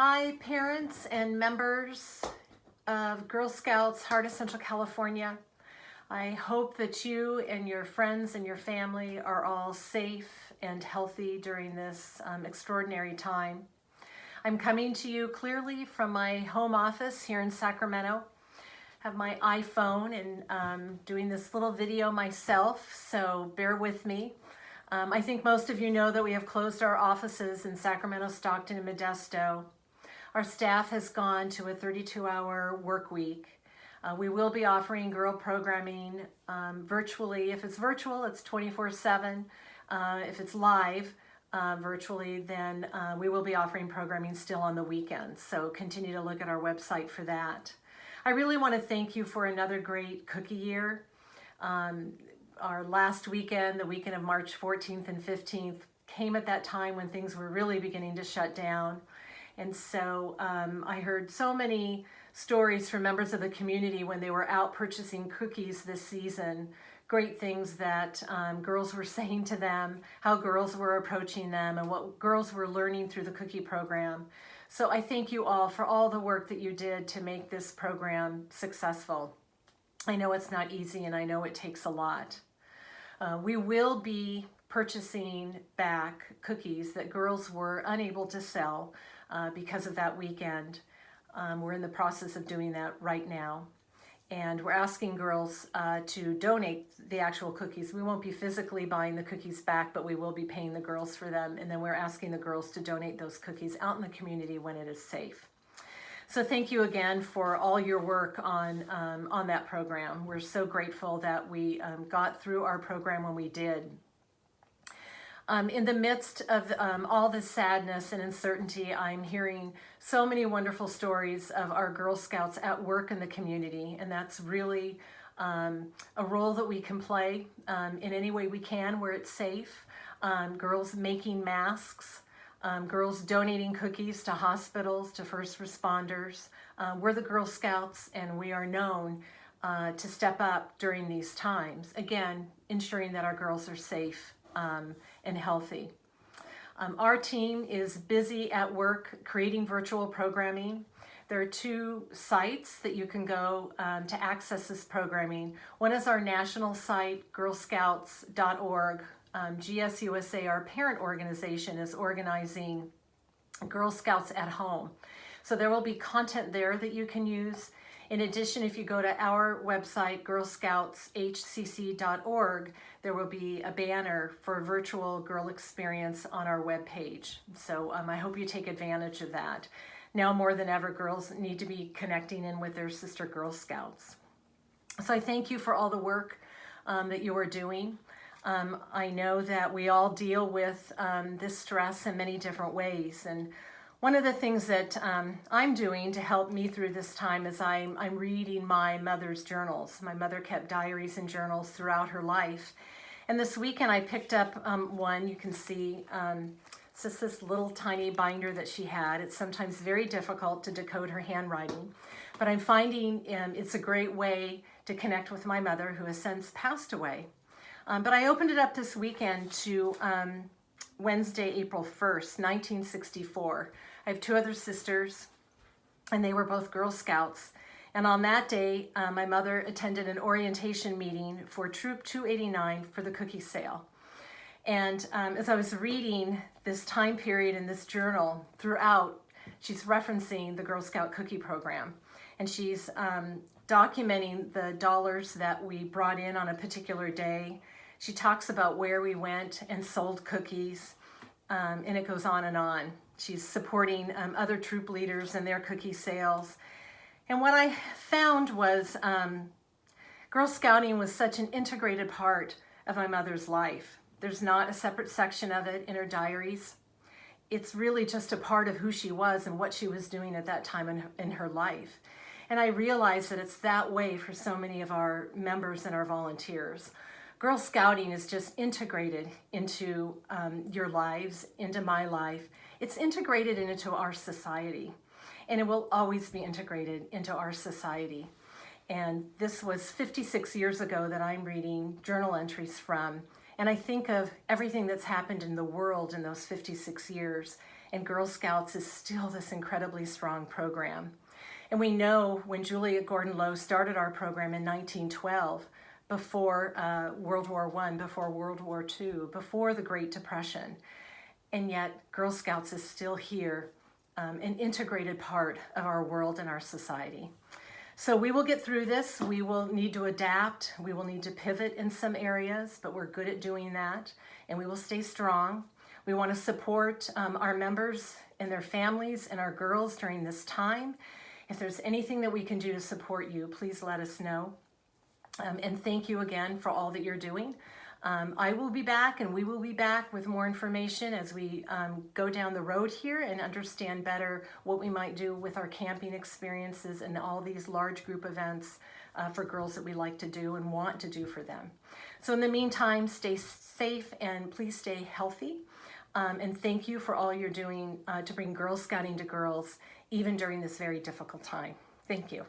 Hi, parents and members of Girl Scouts Heart of Central California. I hope that you and your friends and your family are all safe and healthy during this extraordinary time. I'm coming to you clearly from my home office here in Sacramento. I have my iPhone and doing this little video myself, so bear with me. I think most of you know that we have closed our offices in Sacramento, Stockton, and Modesto. Our staff has gone to a 32-hour work week. We will be offering girl programming virtually. If it's virtual, it's 24/7. If it's live virtually, then we will be offering programming still on the weekends. So continue to look at our website for that. I really want to thank you for another great cookie year. Our last weekend, the weekend of March 14th and 15th, came at that time when things were really beginning to shut down. And so I heard so many stories from members of the community when they were out purchasing cookies this season, great things that girls were saying to them, how girls were approaching them, and what girls were learning through the cookie program. So I thank you all for all the work that you did to make this program successful. I know it's not easy and I know it takes a lot. We will be purchasing back cookies that girls were unable to sell because of that weekend. We're in the process of doing that right now. And we're asking girls to donate the actual cookies. We won't be physically buying the cookies back, but we will be paying the girls for them. And then we're asking the girls to donate those cookies out in the community when it is safe. So thank you again for all your work on that program. We're so grateful that we got through our program when we did. In the midst of all the sadness and uncertainty, I'm hearing so many wonderful stories of our Girl Scouts at work in the community, and that's really a role that we can play in any way we can where it's safe. Girls making masks, girls donating cookies to hospitals, to first responders. We're the Girl Scouts, and we are known to step up during these times. Again, ensuring that our girls are safe and healthy. Our team is busy at work creating virtual programming. There are two sites that you can go to access this programming. One is our national site, girlscouts.org. GSUSA, our parent organization, is organizing Girl Scouts at home. So there will be content there that you can use. In addition, if you go to our website, girlscoutshcc.org, there will be a banner for a virtual girl experience on our webpage. So I hope you take advantage of that. Now more than ever, girls need to be connecting in with their sister Girl Scouts. So I thank you for all the work that you are doing. I know that we all deal with this stress in many different ways. And one of the things that I'm doing to help me through this time is I'm reading my mother's journals. My mother kept diaries and journals throughout her life. And this weekend I picked up one. You can see it's just this little tiny binder that she had. It's sometimes very difficult to decode her handwriting, but I'm finding it's a great way to connect with my mother, who has since passed away. But I opened it up this weekend to Wednesday, April 1st, 1964. I have two other sisters, and they were both Girl Scouts. And on that day, my mother attended an orientation meeting for Troop 289 for the cookie sale. And as I was reading this time period in this journal throughout, she's referencing the Girl Scout cookie program. And she's documenting the dollars that we brought in on a particular day. She talks about where we went and sold cookies, and it goes on and on. She's supporting other troop leaders and their cookie sales. And what I found was Girl Scouting was such an integrated part of my mother's life. There's not a separate section of it in her diaries. It's really just a part of who she was and what she was doing at that time in her life. And I realized that it's that way for so many of our members and our volunteers. Girl Scouting is just integrated into your lives, into my life. It's integrated into our society, and it will always be integrated into our society. And this was 56 years ago that I'm reading journal entries from, And I think of everything that's happened in the world in those 56 years, and Girl Scouts is still this incredibly strong program. And we know when Julia Gordon Low started our program in 1912, before World War I, before World War II, before the Great Depression, and yet Girl Scouts is still here, an integrated part of our world and our society. So we will get through this. We will need to adapt. We will need to pivot in some areas, but we're good at doing that, and we will stay strong. We want to support our members and their families and our girls during this time. If there's anything that we can do to support you, please let us know. And thank you again for all that you're doing. I will be back, and we will be back with more information as we go down the road here and understand better what we might do with our camping experiences and all these large group events for girls that we like to do and want to do for them. So in the meantime, stay safe and please stay healthy. And thank you for all you're doing to bring Girl Scouting to girls, even during this very difficult time. Thank you.